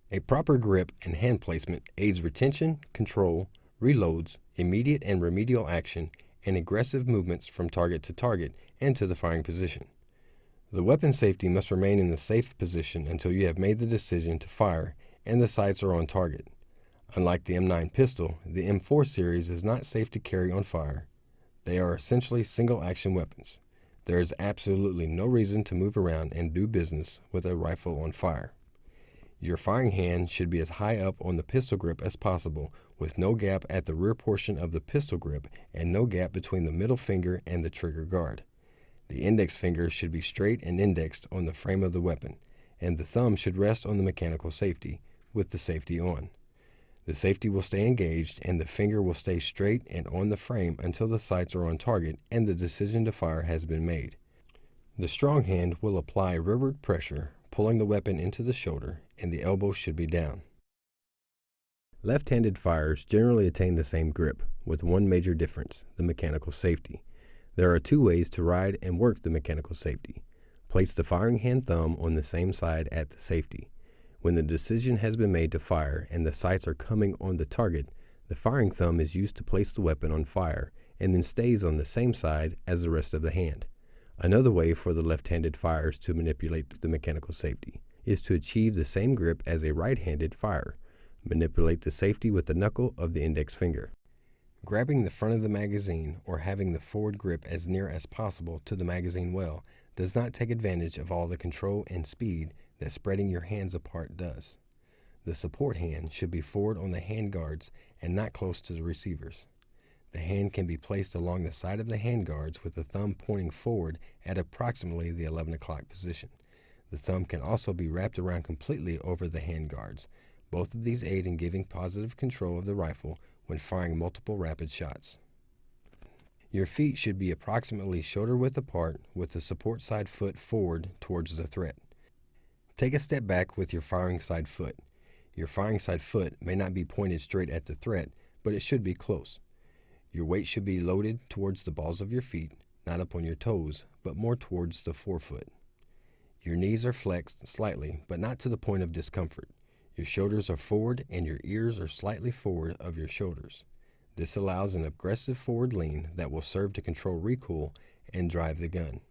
A proper grip and hand placement aids retention, control, reloads, immediate and remedial action, and aggressive movements from target to target and to the firing position. The weapon safety must remain in the safe position until you have made the decision to fire and the sights are on target. Unlike the M9 pistol, the M4 series is not safe to carry on fire. They are essentially single-action weapons. There is absolutely no reason to move around and do business with a rifle on fire. Your firing hand should be as high up on the pistol grip as possible, with no gap at the rear portion of the pistol grip and no gap between the middle finger and the trigger guard. The index finger should be straight and indexed on the frame of the weapon, and the thumb should rest on the mechanical safety, with the safety on. The safety will stay engaged and the finger will stay straight and on the frame until the sights are on target and the decision to fire has been made. The strong hand will apply rearward pressure, pulling the weapon into the shoulder, and the elbow should be down. Left-handed fires generally attain the same grip, with one major difference, the mechanical safety. There are two ways to ride and work the mechanical safety. Place the firing hand thumb on the same side at the safety. When the decision has been made to fire and the sights are coming on the target, the firing thumb is used to place the weapon on fire and then stays on the same side as the rest of the hand. Another way for the left-handed fires to manipulate the mechanical safety is to achieve the same grip as a right-handed firer. Manipulate the safety with the knuckle of the index finger. Grabbing the front of the magazine or having the forward grip as near as possible to the magazine well does not take advantage of all the control and speed that spreading your hands apart does. The support hand should be forward on the hand guards and not close to the receivers. The hand can be placed along the side of the hand guards with the thumb pointing forward at approximately the 11 o'clock position. The thumb can also be wrapped around completely over the hand guards. Both of these aid in giving positive control of the rifle when firing multiple rapid shots. Your feet should be approximately shoulder width apart with the support side foot forward towards the threat. Take a step back with your firing side foot. Your firing side foot may not be pointed straight at the threat, but it should be close. Your weight should be loaded towards the balls of your feet, not up on your toes, but more towards the forefoot. Your knees are flexed slightly, but not to the point of discomfort. Your shoulders are forward and your ears are slightly forward of your shoulders. This allows an aggressive forward lean that will serve to control recoil and drive the gun.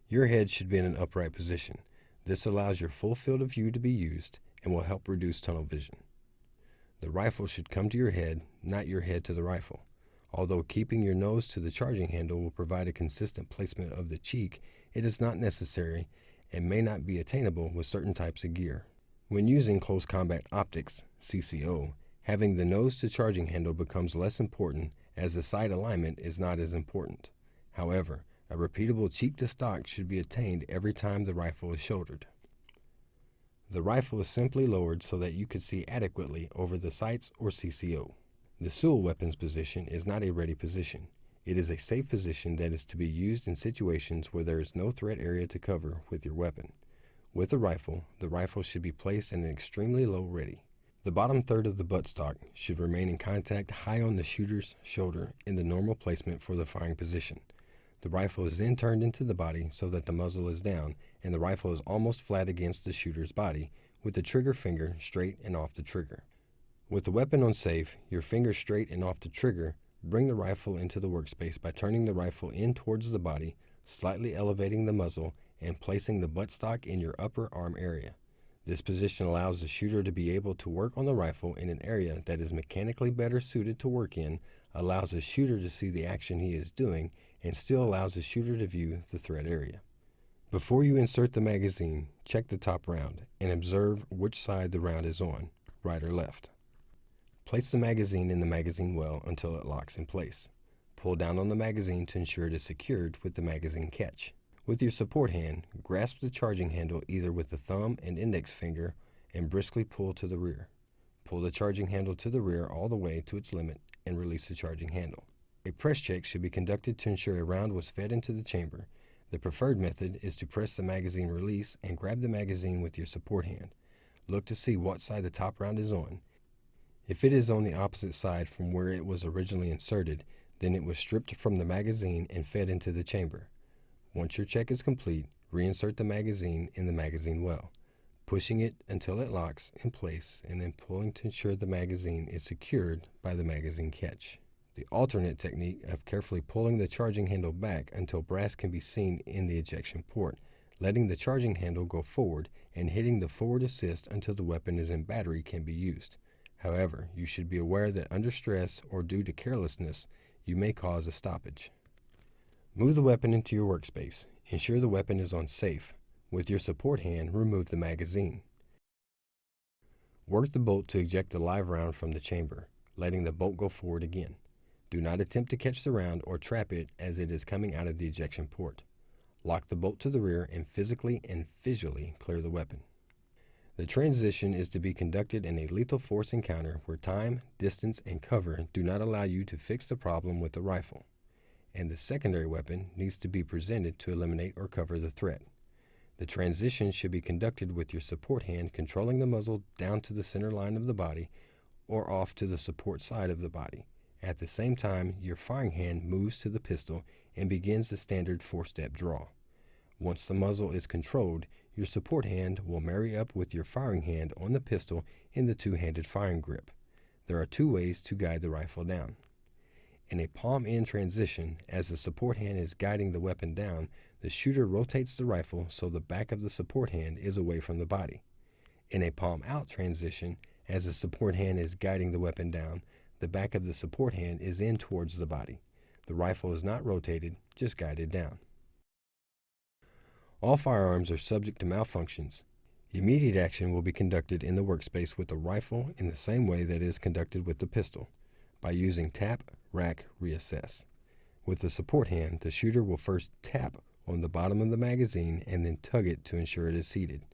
Your head should be in an upright position. This allows your full field of view to be used and will help reduce tunnel vision. The rifle should come to your head, not your head to the rifle. Although keeping your nose to the charging handle will provide a consistent placement of the cheek, it is not necessary and may not be attainable with certain types of gear. When using close combat optics, CCO, having the nose to charging handle becomes less important as the sight alignment is not as important. However, a repeatable cheek to stock should be attained every time the rifle is shouldered. The rifle is simply lowered so that you could see adequately over the sights or CCO. The Sewell weapons position is not a ready position. It is a safe position that is to be used in situations where there is no threat area to cover with your weapon. With the rifle should be placed in an extremely low ready. The bottom third of the buttstock should remain in contact high on the shooter's shoulder in the normal placement for the firing position. The rifle is then turned into the body so that the muzzle is down and the rifle is almost flat against the shooter's body with the trigger finger straight and off the trigger. With the weapon on safe, your finger straight and off the trigger, bring the rifle into the workspace by turning the rifle in towards the body, slightly elevating the muzzle, and placing the buttstock in your upper arm area. This position allows the shooter to be able to work on the rifle in an area that is mechanically better suited to work in, allows the shooter to see the action he is doing, and still allows the shooter to view the threat area. Before you insert the magazine, check the top round and observe which side the round is on, right or left. Place the magazine in the magazine well until it locks in place. Pull down on the magazine to ensure it is secured with the magazine catch. With your support hand, grasp the charging handle either with the thumb and index finger and briskly pull to the rear. Pull the charging handle to the rear all the way to its limit and release the charging handle. A press check should be conducted to ensure a round was fed into the chamber. The preferred method is to press the magazine release and grab the magazine with your support hand. Look to see what side the top round is on. If it is on the opposite side from where it was originally inserted, then it was stripped from the magazine and fed into the chamber. Once your check is complete, reinsert the magazine in the magazine well. pushing it until it locks in place and then pulling to ensure the magazine is secured by the magazine catch. The alternate technique of carefully pulling the charging handle back until brass can be seen in the ejection port, letting the charging handle go forward and hitting the forward assist until the weapon is in battery can be used. However, you should be aware that under stress or due to carelessness, you may cause a stoppage. Move the weapon into your workspace. Ensure the weapon is on safe. With your support hand, remove the magazine. Work the bolt to eject the live round from the chamber, letting the bolt go forward again. Do not attempt to catch the round or trap it as it is coming out of the ejection port. Lock the bolt to the rear and physically and visually clear the weapon. The transition is to be conducted in a lethal force encounter where time, distance, and cover do not allow you to fix the problem with the rifle, and the secondary weapon needs to be presented to eliminate or cover the threat. The transition should be conducted with your support hand controlling the muzzle down to the center line of the body or off to the support side of the body. At the same time, your firing hand moves to the pistol and begins the standard 4-step draw. Once the muzzle is controlled, your support hand will marry up with your firing hand on the pistol in the two-handed firing grip. There are two ways to guide the rifle down. In a palm-in transition, as the support hand is guiding the weapon down, the shooter rotates the rifle so the back of the support hand is away from the body. In a palm-out transition, as the support hand is guiding the weapon down, the back of the support hand is in towards the body. The rifle is not rotated, just guided down. All firearms are subject to malfunctions. Immediate action will be conducted in the workspace with the rifle in the same way that it is conducted with the pistol, by using tap, rack, reassess. With the support hand, the shooter will first tap on the bottom of the magazine and then tug it to ensure it is seated.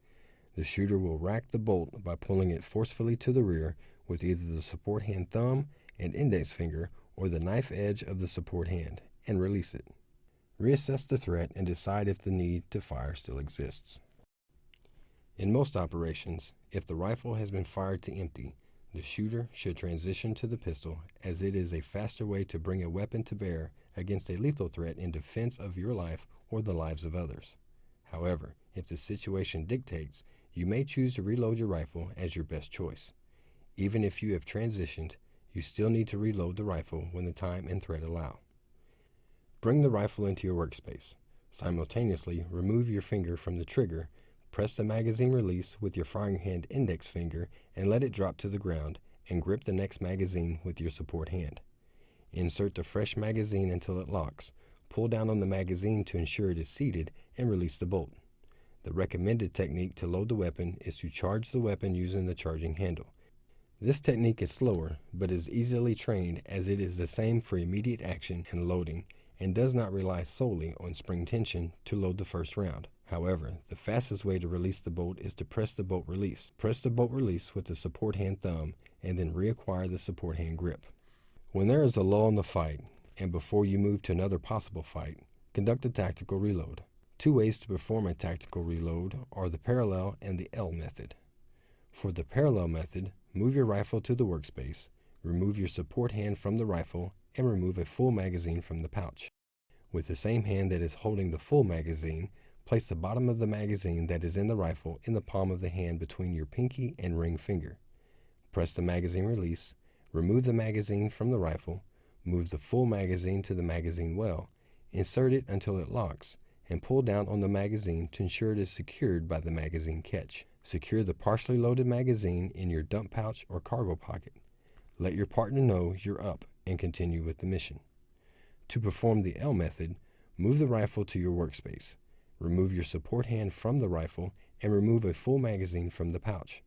The shooter will rack the bolt by pulling it forcefully to the rear with either the support hand thumb and index finger or the knife edge of the support hand and release it. Reassess the threat and decide if the need to fire still exists. In most operations, if the rifle has been fired to empty, the shooter should transition to the pistol as it is a faster way to bring a weapon to bear against a lethal threat in defense of your life or the lives of others. However, if the situation dictates, you may choose to reload your rifle as your best choice. Even if you have transitioned, you still need to reload the rifle when the time and threat allow. Bring the rifle into your workspace. Simultaneously, remove your finger from the trigger, press the magazine release with your firing hand index finger and let it drop to the ground, and grip the next magazine with your support hand. Insert the fresh magazine until it locks. Pull down on the magazine to ensure it is seated and release the bolt. The recommended technique to load the weapon is to charge the weapon using the charging handle. This technique is slower, but is easily trained as it is the same for immediate action and loading, and does not rely solely on spring tension to load the first round. However, the fastest way to release the bolt is to press the bolt release. Press the bolt release with the support hand thumb, and then reacquire the support hand grip. When there is a lull in the fight, and before you move to another possible fight, conduct a tactical reload. Two ways to perform a tactical reload are the parallel and the L method. For the parallel method, move your rifle to the workspace, remove your support hand from the rifle, and remove a full magazine from the pouch. With the same hand that is holding the full magazine, place the bottom of the magazine that is in the rifle in the palm of the hand between your pinky and ring finger. Press the magazine release, remove the magazine from the rifle, move the full magazine to the magazine well, insert it until it locks, and pull down on the magazine to ensure it is secured by the magazine catch. Secure the partially loaded magazine in your dump pouch or cargo pocket. Let your partner know you're up and continue with the mission. To perform the L method, move the rifle to your workspace. Remove your support hand from the rifle and remove a full magazine from the pouch.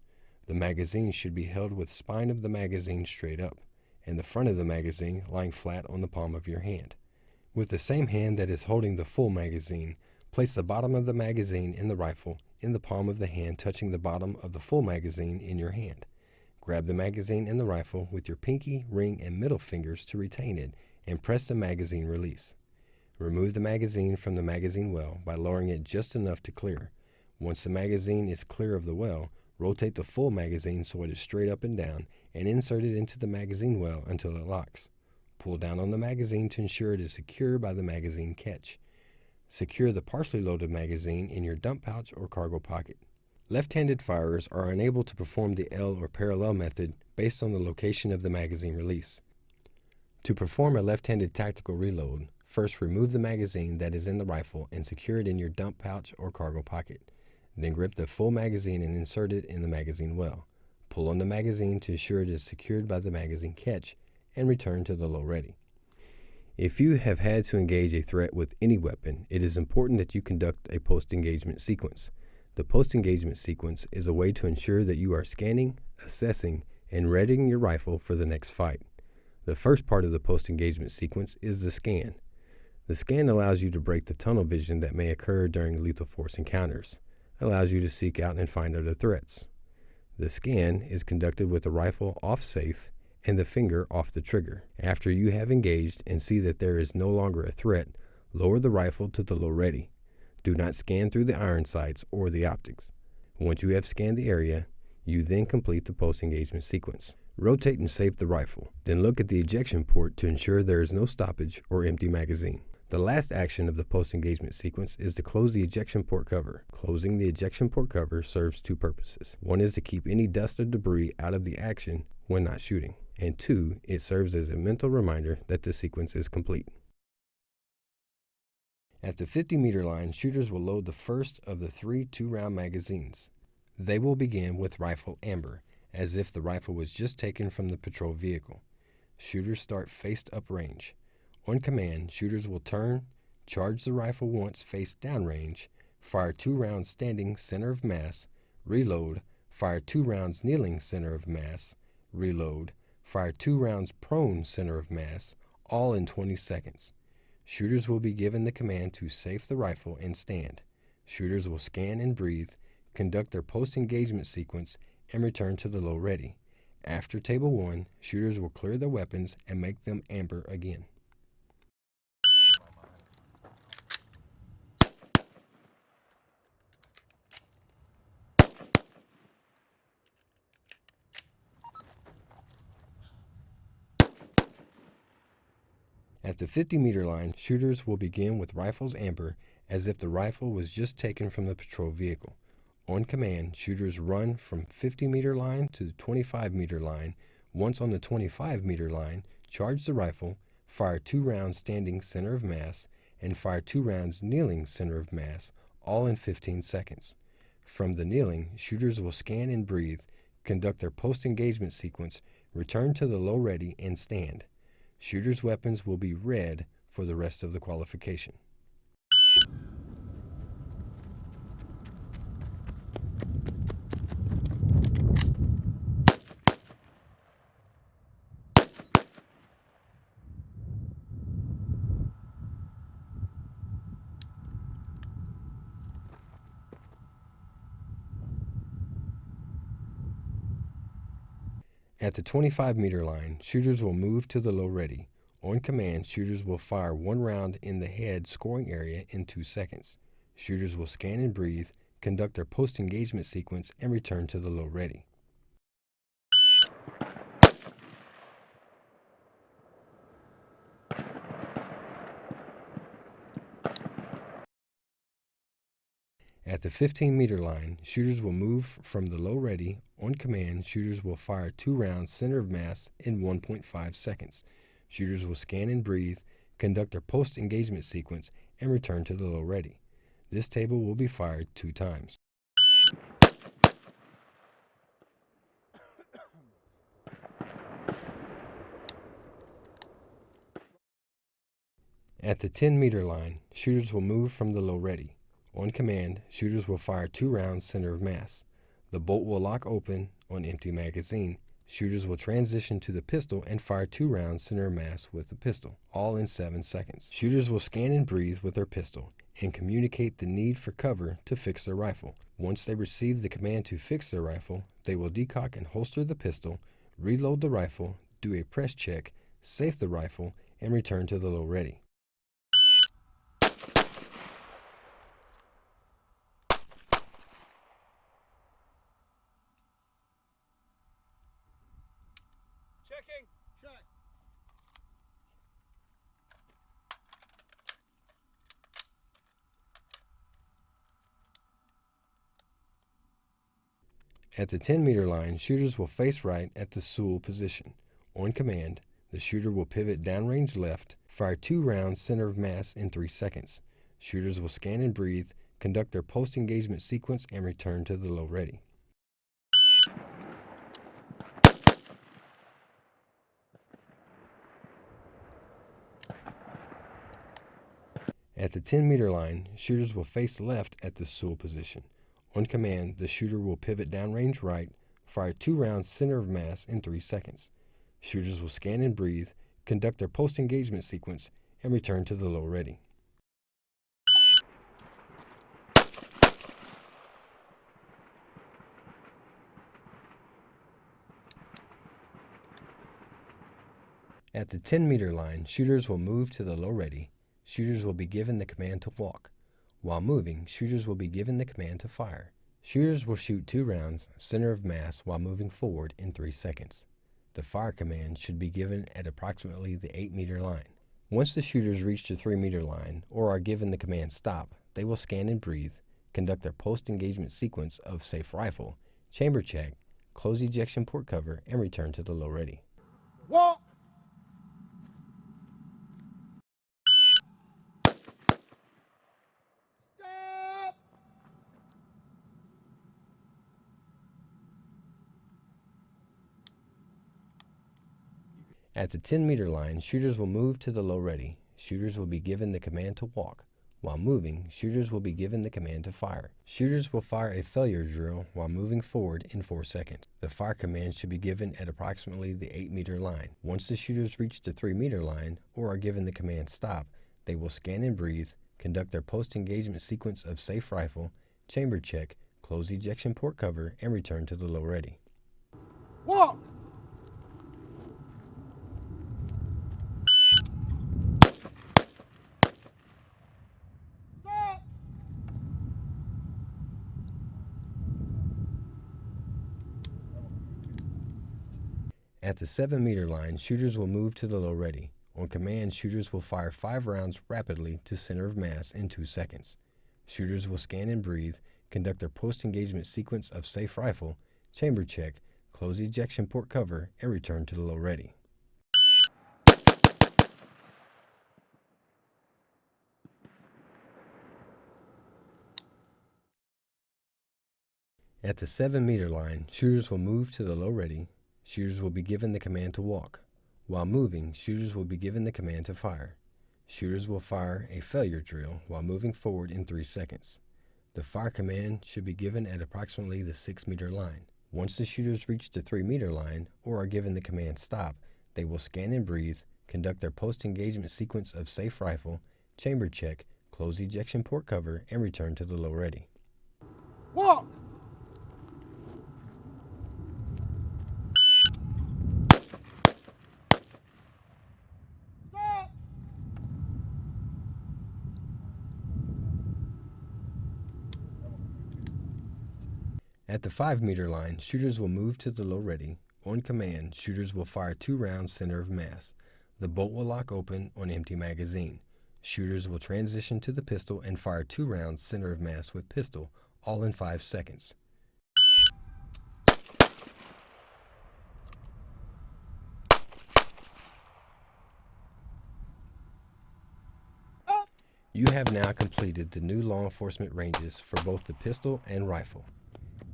The magazine should be held with spine of the magazine straight up, and the front of the magazine lying flat on the palm of your hand. With the same hand that is holding the full magazine, place the bottom of the magazine in the rifle in the palm of the hand touching the bottom of the full magazine in your hand. Grab the magazine in the rifle with your pinky, ring, and middle fingers to retain it, and press the magazine release. Remove the magazine from the magazine well by lowering it just enough to clear. Once the magazine is clear of the well, rotate the full magazine so it is straight up and down, and insert it into the magazine well until it locks. Pull down on the magazine to ensure it is secure by the magazine catch. Secure the partially loaded magazine in your dump pouch or cargo pocket. Left-handed firers are unable to perform the L or parallel method based on the location of the magazine release. To perform a left-handed tactical reload, first remove the magazine that is in the rifle and secure it in your dump pouch or cargo pocket. Then grip the full magazine and insert it in the magazine well. Pull on the magazine to ensure it is secured by the magazine catch and return to the low ready. If you have had to engage a threat with any weapon, it is important that you conduct a post-engagement sequence. The post-engagement sequence is a way to ensure that you are scanning, assessing, and readying your rifle for the next fight. The first part of the post-engagement sequence is the scan. The scan allows you to break the tunnel vision that may occur during lethal force encounters. It allows you to seek out and find other threats. The scan is conducted with the rifle off safe and the finger off the trigger. After you have engaged and see that there is no longer a threat, lower the rifle to the low ready. Do not scan through the iron sights or the optics. Once you have scanned the area, you then complete the post-engagement sequence. Rotate and save the rifle. Then look at the ejection port to ensure there is no stoppage or empty magazine. The last action of the post-engagement sequence is to close the ejection port cover. Closing the ejection port cover serves two purposes. One is to keep any dust or debris out of the action when not shooting. And two, it serves as a mental reminder that the sequence is complete. At the 50-meter line, shooters will load the first of the 3 2-round magazines. They will begin with rifle amber, as if the rifle was just taken from the patrol vehicle. Shooters start faced up range. On command, shooters will turn, charge the rifle once face downrange, fire 2 rounds standing center of mass, reload, fire 2 rounds kneeling center of mass, reload, fire 2 rounds prone center of mass, all in 20 seconds. Shooters will be given the command to safe the rifle and stand. Shooters will scan and breathe, conduct their post-engagement sequence, and return to the low ready. After Table 1, shooters will clear their weapons and make them amber again. At the 50-meter line, shooters will begin with rifles amber as if the rifle was just taken from the patrol vehicle. On command, shooters run from 50-meter line to the 25-meter line. Once on the 25-meter line, charge the rifle, fire 2 rounds standing center of mass, and fire 2 rounds kneeling center of mass, all in 15 seconds. From the kneeling, shooters will scan and breathe, conduct their post-engagement sequence, return to the low ready, and stand. Shooters' weapons will be red for the rest of the qualification. At the 25-meter line, shooters will move to the low ready. On command, shooters will fire 1 round in the head scoring area in 2 seconds. Shooters will scan and breathe, conduct their post-engagement sequence, and return to the low ready. At the 15-meter line, shooters will move from the low ready. On command, shooters will fire 2 rounds center of mass in 1.5 seconds. Shooters will scan and breathe, conduct their post-engagement sequence, and return to the low ready. This table will be fired 2 times. At the 10-meter line, shooters will move from the low ready. On command, shooters will fire 2 rounds center of mass. The bolt will lock open on empty magazine. Shooters will transition to the pistol and fire 2 rounds center of mass with the pistol, all in 7 seconds. Shooters will scan and breathe with their pistol and communicate the need for cover to fix their rifle. Once they receive the command to fix their rifle, they will decock and holster the pistol, reload the rifle, do a press check, safe the rifle, and return to the low ready. Checking. Check. At the 10-meter line, shooters will face right at the SUL position. On command, the shooter will pivot downrange left, fire 2 rounds center of mass in 3 seconds. Shooters will scan and breathe, conduct their post-engagement sequence, and return to the low ready. At the 10-meter line, shooters will face left at the SUL position. On command, the shooter will pivot downrange right, fire 2 rounds center of mass in 3 seconds. Shooters will scan and breathe, conduct their post-engagement sequence, and return to the low ready. At the 10-meter line, shooters will move to the low ready. Shooters will be given the command to walk. While moving, shooters will be given the command to fire. Shooters will shoot 2 rounds center of mass while moving forward in 3 seconds. The fire command should be given at approximately the 8-meter line. Once the shooters reach the 3-meter line or are given the command stop, they will scan and breathe, conduct their post-engagement sequence of safe rifle, chamber check, close ejection port cover, and return to the low ready. Walk! Stop! At the 10-meter line, shooters will move to the low ready. Shooters will be given the command to walk. While moving, shooters will be given the command to fire. Shooters will fire a failure drill while moving forward in 4 seconds. The fire command should be given at approximately the 8-meter line. Once the shooters reach the 3-meter line or are given the command stop, they will scan and breathe, conduct their post-engagement sequence of safe rifle, chamber check, close ejection port cover, and return to the low ready. Walk! Stop! At the 7-meter line, shooters will move to the low ready. On command, shooters will fire 5 rounds rapidly to center of mass in 2 seconds. Shooters will scan and breathe, conduct their post-engagement sequence of safe rifle, chamber check, close ejection port cover, and return to the low ready. At the 7-meter line, shooters will move to the low ready. Shooters will be given the command to walk. While moving, shooters will be given the command to fire. Shooters will fire a failure drill while moving forward in 3 seconds. The fire command should be given at approximately the 6-meter line. Once the shooters reach the 3-meter line or are given the command stop, they will scan and breathe, conduct their post-engagement sequence of safe rifle, chamber check, close ejection port cover, and return to the low ready. Walk! Stop! At the 5-meter line, shooters will move to the low ready. On command, shooters will fire 2 rounds center of mass. The bolt will lock open on empty magazine. Shooters will transition to the pistol and fire 2 rounds center of mass with pistol, all in 5 seconds. You have now completed the new law enforcement ranges for both the pistol and rifle.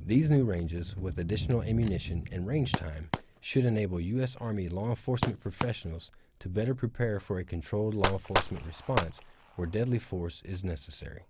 These new ranges, with additional ammunition and range time, should enable U.S. Army law enforcement professionals to better prepare for a controlled law enforcement response where deadly force is necessary.